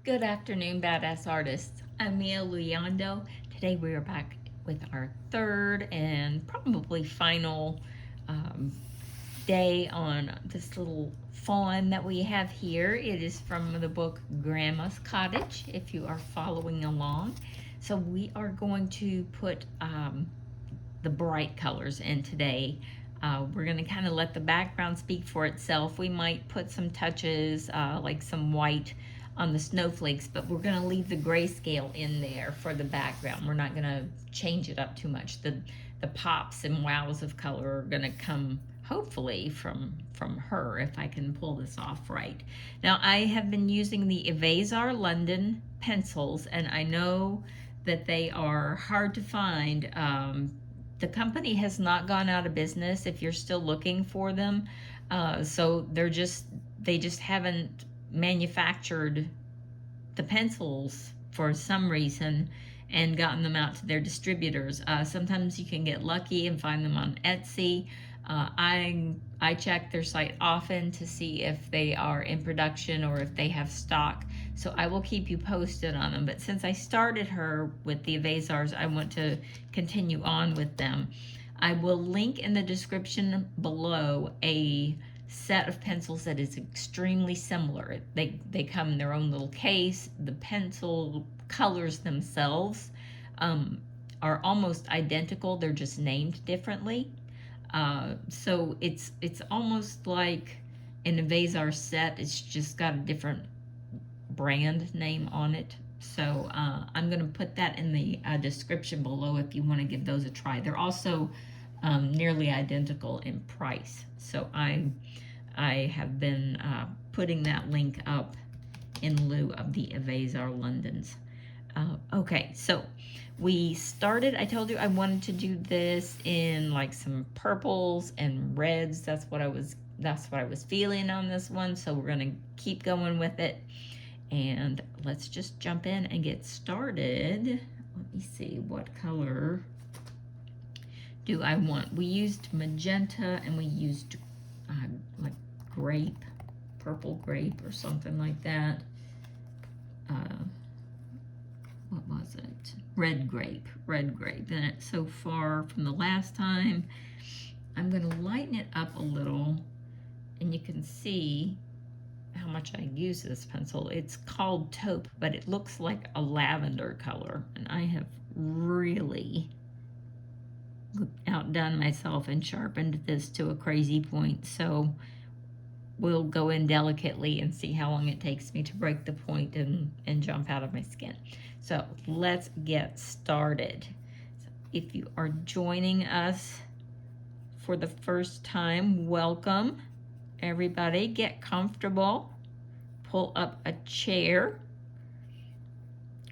Good afternoon, badass artists. I'm Mia Luyando. Today we are back with our third and probably final um, day on this little fawn that we have here. It is from the book Grandma's Cottage, if you are following along. So we are going to put the bright colors in today. We're going to kind of let the background speak for itself. We might put some touches like some white on the snowflakes, but we're going to leave the grayscale in there for the background. We're not going to change it up too much. The pops and wows of color are going to come hopefully from her, if I can pull this off right. Now I have been using the Evazar London pencils, and I know that they are hard to find. The company has not gone out of business if you're still looking for them. So they just haven't manufactured the pencils for some reason and gotten them out to their distributors. Sometimes you can get lucky and find them on Etsy. I check their site often to see if they are in production or if they have stock. So I will keep you posted on them. But since I started her with the Evazars, I want to continue on with them. I will link in the description below a set of pencils that is extremely similar. They come in their own little case. The pencil colors themselves are almost identical. They're just named differently. So it's almost like an Evazar set. It's just got a different brand name on it. So I'm going to put that in the description below if you want to give those a try. They're also nearly identical in price. So I have been putting that link up in lieu of the Evazar Londons. Okay, so we started, I told you I wanted to do this in like some purples and reds. That's what I was feeling on this one. So we're gonna keep going with it. And let's just jump in and get started. Let me see, what color do I want? We used magenta and we used like grape, purple grape or something like that. What was it? Red grape. And it's so far from the last time. I'm going to lighten it up a little, and you can see how much I use this pencil. It's called taupe, but it looks like a lavender color, and I have really outdone myself and sharpened this to a crazy point. So we'll go in delicately and see how long it takes me to break the point and jump out of my skin. So let's get started. So if you are joining us for the first time, welcome. Everybody, get comfortable. Pull up a chair.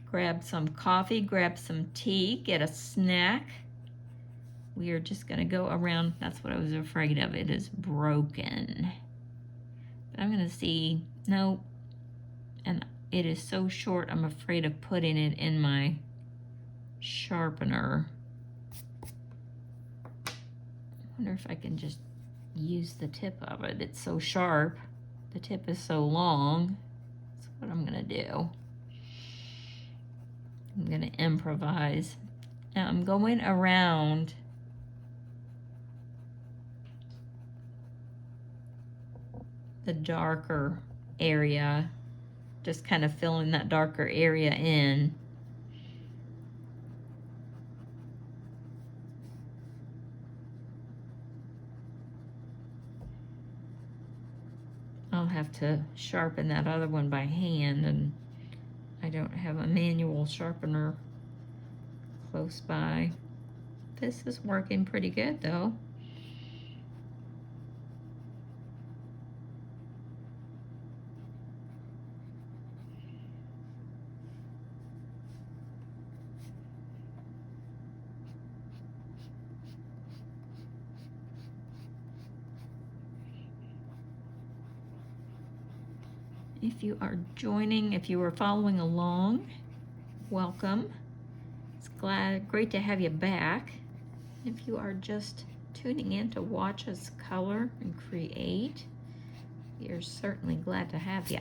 Grab some coffee, grab some tea, get a snack. We are just gonna go around. That's what I was afraid of. It is broken. But I'm gonna see, no, and it is so short, I'm afraid of putting it in my sharpener. I wonder if I can just use the tip of it. It's so sharp. The tip is so long. That's what I'm gonna do. I'm gonna improvise. Now I'm going around the darker area, just kind of filling that darker area in. I'll have to sharpen that other one by hand, and I don't have a manual sharpener close by. This is working pretty good though. If you are joining, if you are following along, welcome. It's great to have you back. If you are just tuning in to watch us color and create, we are certainly glad to have you.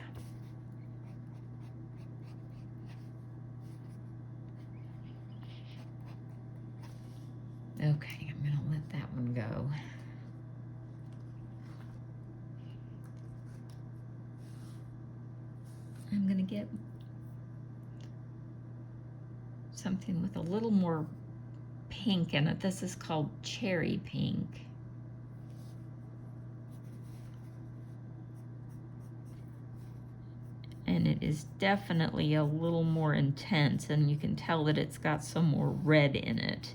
get something with a little more pink in it. This is called cherry pink. And it is definitely a little more intense, and you can tell that it's got some more red in it.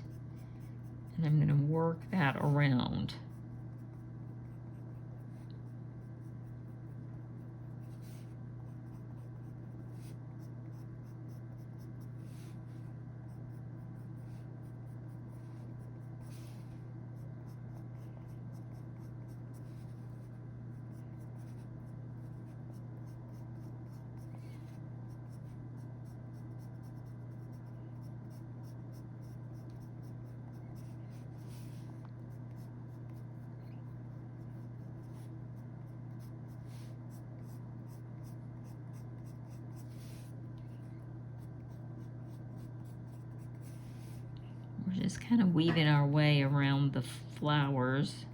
And I'm going to work that around. We're just kind of weaving our way around the flowers.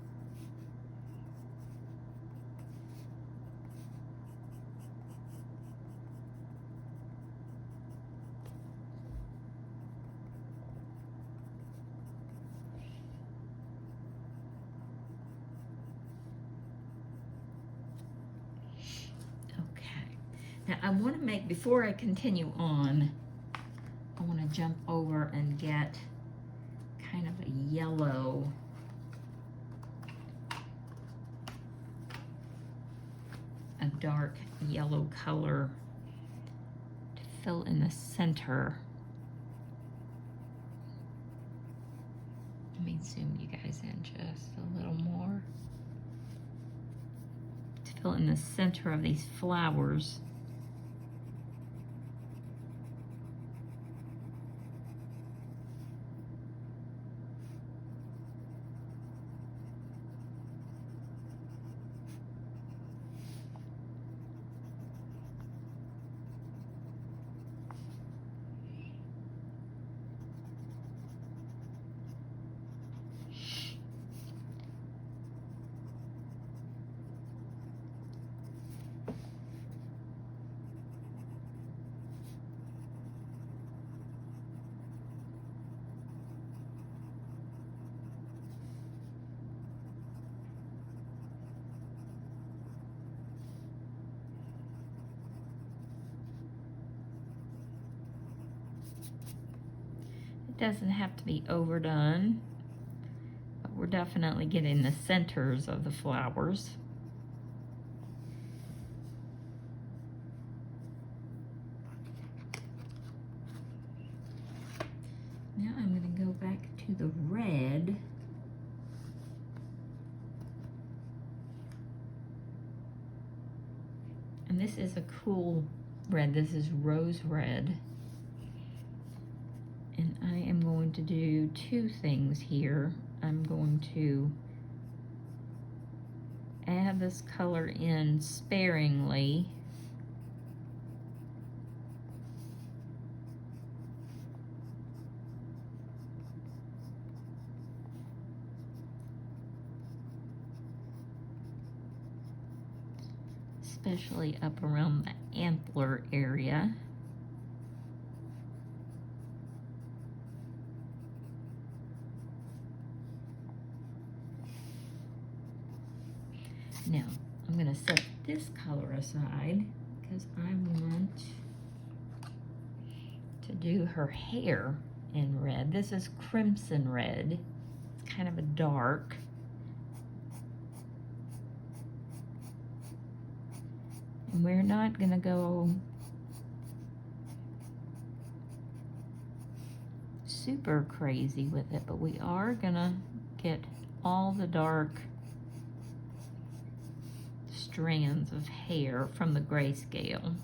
Now I want to make, before I continue on, I want to jump over and get kind of a yellow, a dark yellow color to fill in the center. Let me zoom you guys in just a little more. To fill in the center of these flowers. Doesn't have to be overdone, but we're definitely getting the centers of the flowers. Now I'm going to go back to the red. And this is a cool red. This is rose red. And I am going to do two things here. I'm going to add this color in sparingly. Especially up around the antler area. Now, I'm going to set this color aside because I want to do her hair in red. This is crimson red. It's kind of a dark. And we're not going to go super crazy with it, but we are going to get all the dark strands of hair from the grayscale.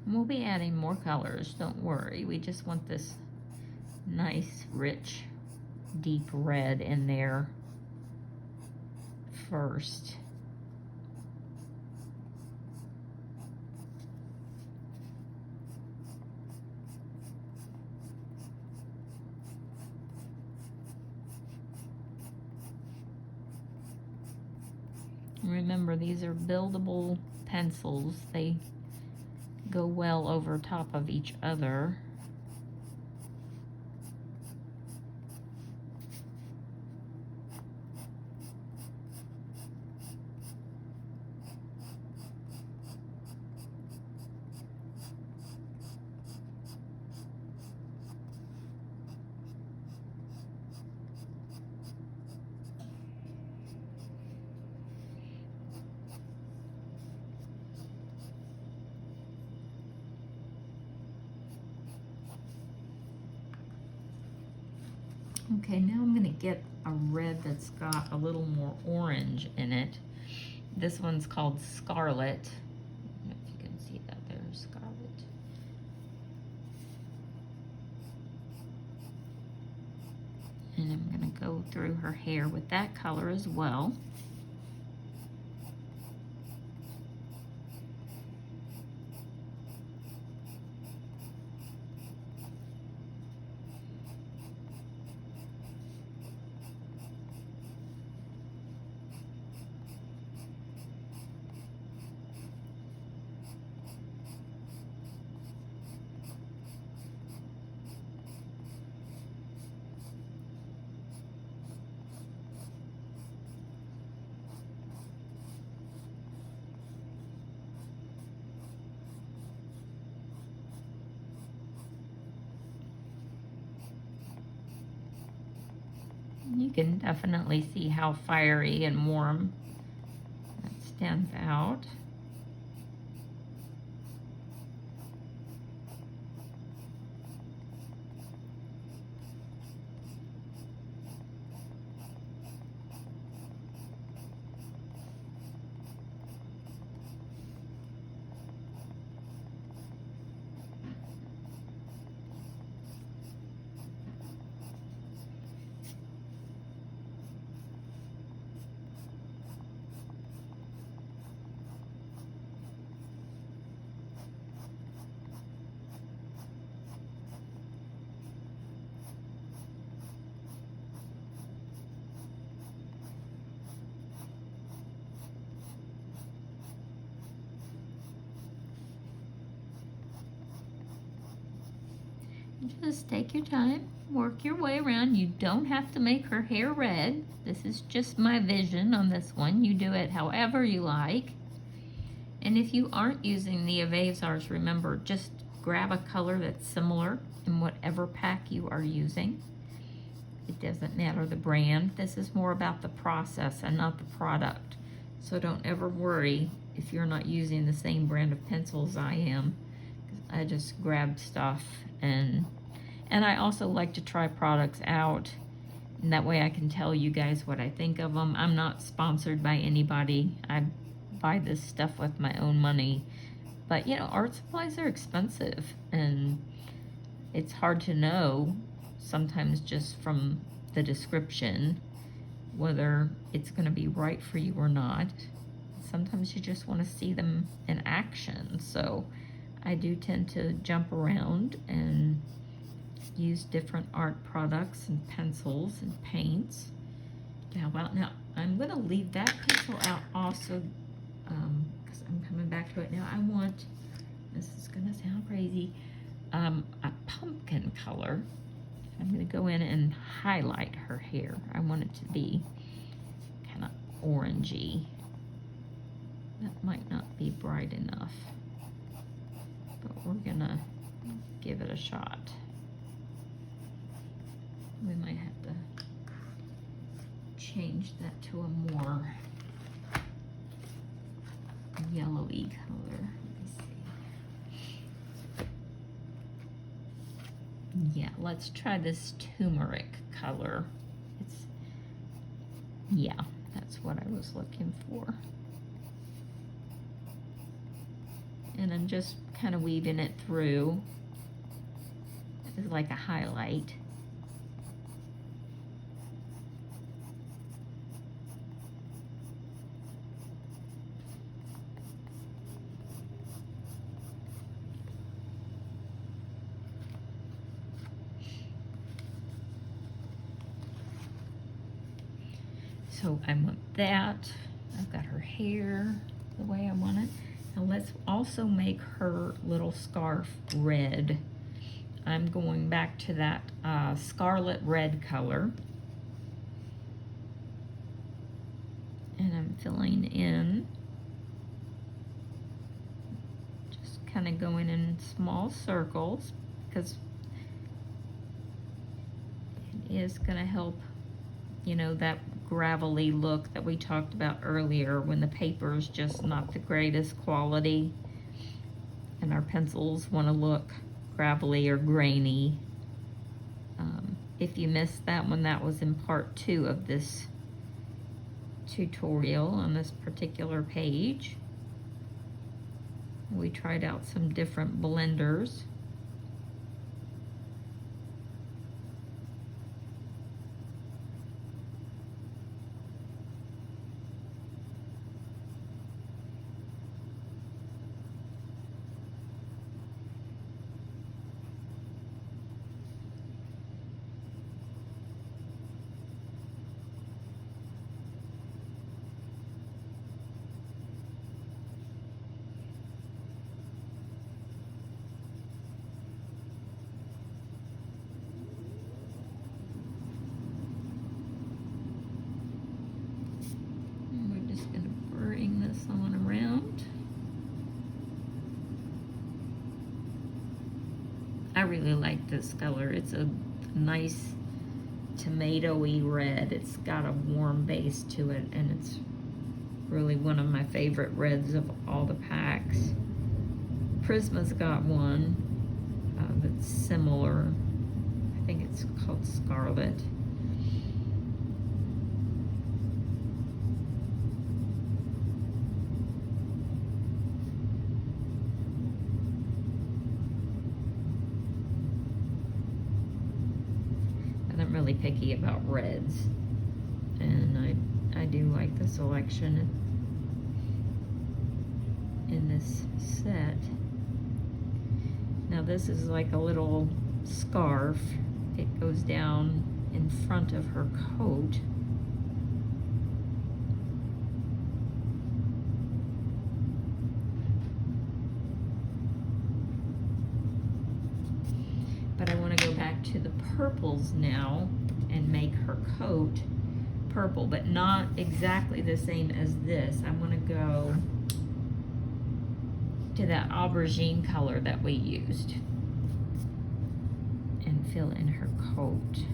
And we'll be adding more colors, don't worry. We just want this nice, rich, deep red in there first. Remember, these are buildable pencils. They go well over top of each other. Okay, now I'm going to get a red that's got a little more orange in it. This one's called Scarlet. I don't know if you can see that there, Scarlet. And I'm going to go through her hair with that color as well. You can definitely see how fiery and warm that stands out. Just take your time, work your way around. You don't have to make her hair red. This is just my vision on this one. You do it however you like. And if you aren't using the Evazars, remember, just grab a color that's similar in whatever pack you are using. It doesn't matter the brand. This is more about the process and not the product. So don't ever worry if you're not using the same brand of pencils I am. I just grab stuff, and I also like to try products out, and that way I can tell you guys what I think of them. I'm not sponsored by anybody. I buy this stuff with my own money. But you know, art supplies are expensive, and it's hard to know sometimes just from the description whether it's going to be right for you or not. Sometimes you just want to see them in action. So I do tend to jump around and use different art products and pencils and paints to help out. Now, I'm going to leave that pencil out also because I'm coming back to it now. I want, this is going to sound crazy, a pumpkin color. I'm going to go in and highlight her hair. I want it to be kind of orangey. That might not be bright enough, but we're gonna give it a shot. We might have to change that to a more yellowy color. Let me see. Yeah, let's try this turmeric color. Yeah, that's what I was looking for. And then just kind of weaving it through is like a highlight. So I want that. I've got her hair the way I want it. Now let's also make her little scarf red. I'm going back to that scarlet red color. And I'm filling in. Just kind of going in small circles because it is going to help, you know, that gravelly look that we talked about earlier when the paper is just not the greatest quality and our pencils want to look gravelly or grainy. If you missed that one, that was in part 2 of this tutorial on this particular page. We tried out some different blenders. On around. I really like this color. It's a nice tomatoey red. It's got a warm base to it, and it's really one of my favorite reds of all the packs. Prisma's got one that's similar. I think it's called Scarlet. I'm really picky about reds, and I do like the selection in this set. Now this is like a little scarf. It goes down in front of her coat. But I want to go back to the purples now and make her coat purple, but not exactly the same as this. I want to go to that aubergine color that we used and fill in her coat.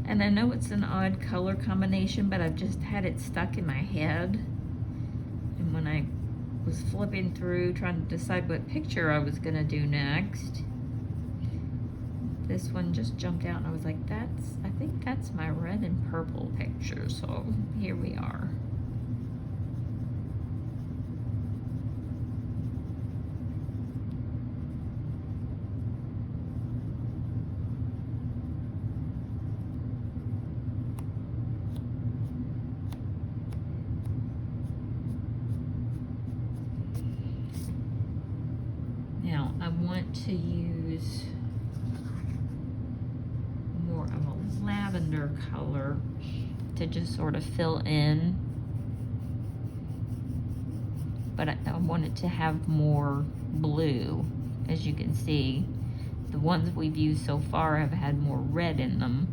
And I know it's an odd color combination, but I've just had it stuck in my head. And when I was flipping through trying to decide what picture I was gonna do next, this one just jumped out and I was like, I think that's my red and purple picture. So here we are. Now I want to use more of a lavender color to just sort of fill in, but I want it to have more blue. As you can see, the ones we've used so far have had more red in them.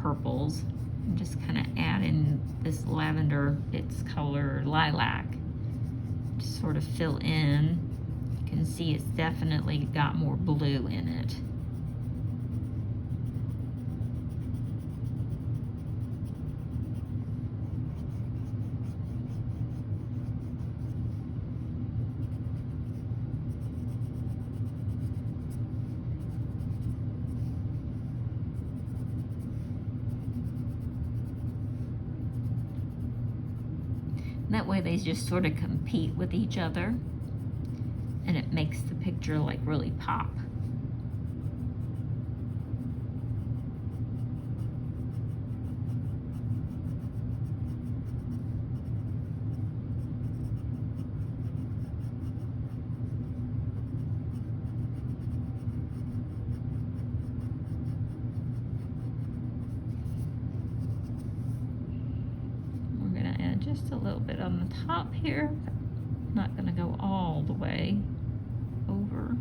purples. I'm just kind of add in this lavender, its color lilac. Just sort of fill in. You can see it's definitely got more blue in it. That way they just sort of compete with each other, and it makes the picture like really pop. Just a little bit on the top here. Not going to go all the way over.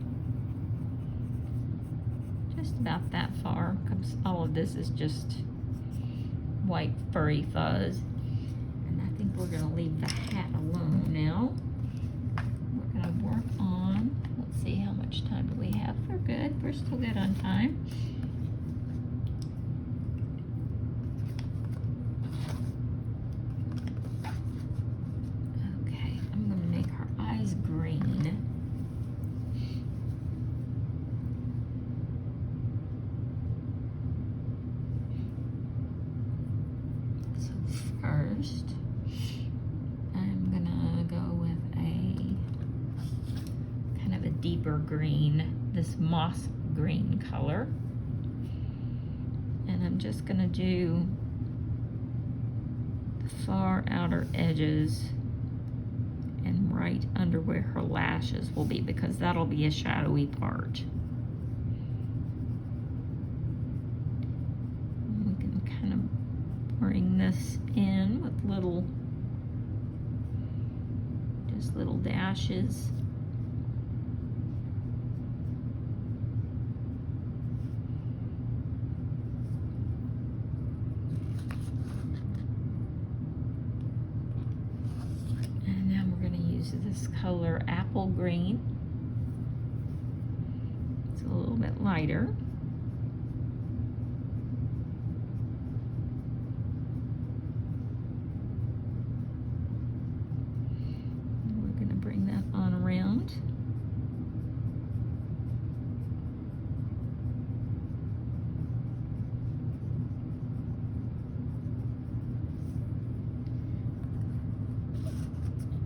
Just about that far, because all of this is just white furry fuzz. And I think we're going to leave the hat alone now. We're going to work on, let's see, how much time do we have? We're good. We're still good on time. First, I'm gonna go with a kind of a deeper green, this moss green color. And I'm just gonna do the far outer edges and right under where her lashes will be, because that'll be a shadowy part. We can kind of bring this in with little, just little dashes. And now we're going to use this color apple green. It's a little bit lighter. Bring that on around.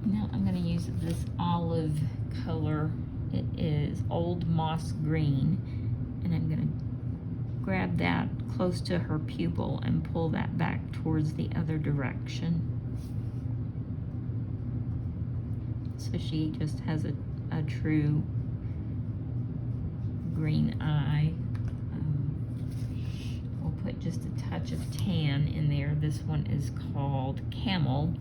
Now I'm going to use this olive color. It is Old Moss Green, and I'm going to grab that close to her pupil and pull that back towards the other direction. So she just has a true green eye. We'll put just a touch of tan in there. This one is called Camel.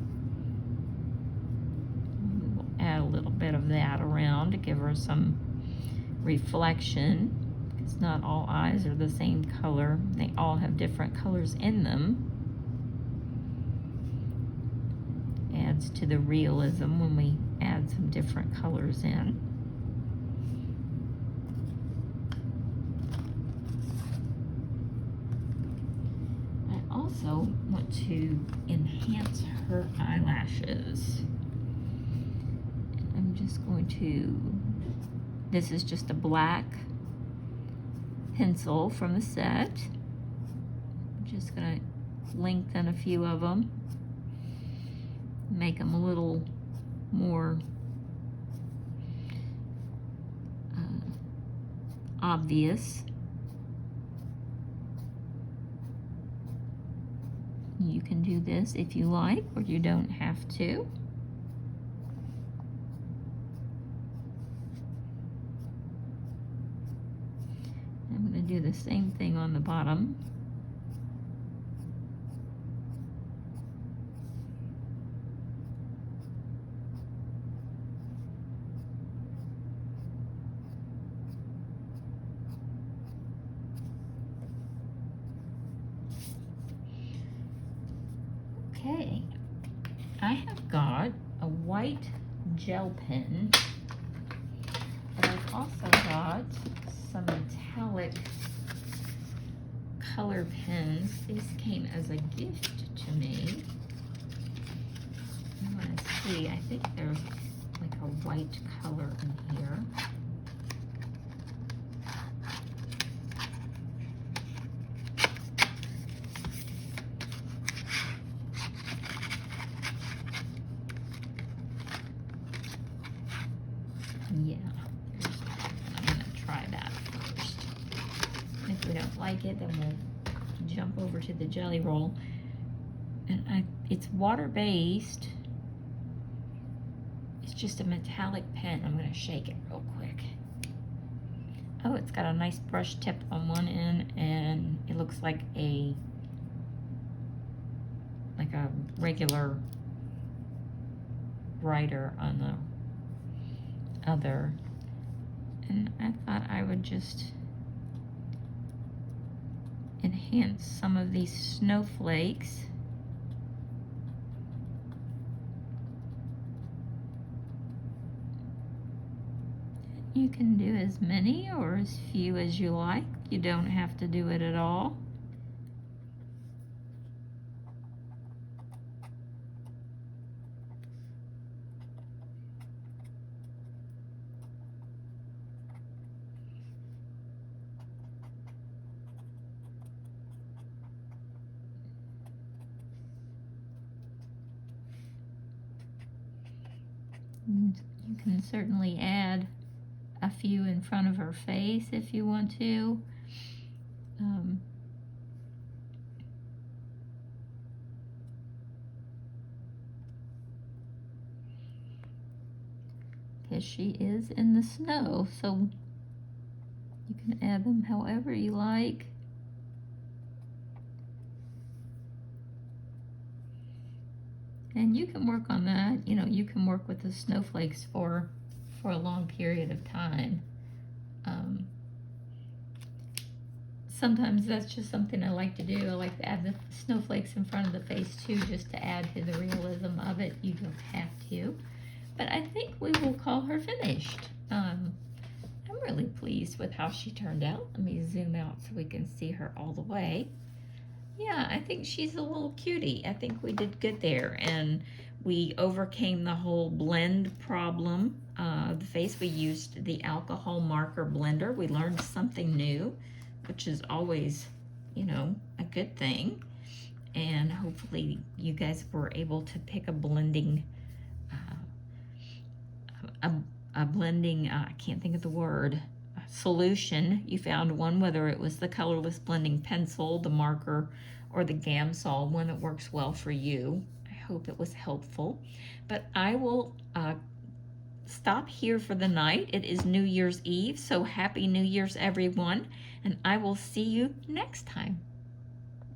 We will add a little bit of that around to give her some reflection, because not all eyes are the same color. They all have different colors in them. Adds to the realism when we add some different colors in. I also want to enhance her eyelashes. I'm just going to, this is just a black pencil from the set. I'm just going to lengthen a few of them. Make them a little more obvious. You can do this if you like, or you don't have to. I'm going to do the same thing on the bottom. I have got a white gel pen, but I've also got some metallic color pens. These came as a gift to me. I want to see, I think there's like a white color in here. Yeah, I'm gonna try that first. If we don't like it, then we'll jump over to the jelly roll. And it's water-based. It's just a metallic pen. I'm gonna shake it real quick. Oh, it's got a nice brush tip on one end, and it looks like a regular writer on the other. And I thought I would just enhance some of these snowflakes. You can do as many or as few as you like. You don't have to do it at all. And you can certainly add a few in front of her face if you want to. Because she is in the snow, so you can add them however you like. And you can work on that, you know, you can work with the snowflakes for a long period of time. Sometimes that's just something I like to do. I like to add the snowflakes in front of the face too, just to add to the realism of it. You don't have to. But I think we will call her finished. I'm really pleased with how she turned out. Let me zoom out so we can see her all the way. Yeah, I think she's a little cutie. I think we did good there, and we overcame the whole blend problem. The face, we used the alcohol marker blender. We learned something new, which is always, you know, a good thing. And hopefully you guys were able to pick a blending, I can't think of the word, solution. You found one, whether it was the colorless blending pencil, the marker, or the Gamsol, one that works well for you. I hope it was helpful. But I will stop here for the night. It is New Year's Eve, so happy New Year's, everyone, and I will see you next time.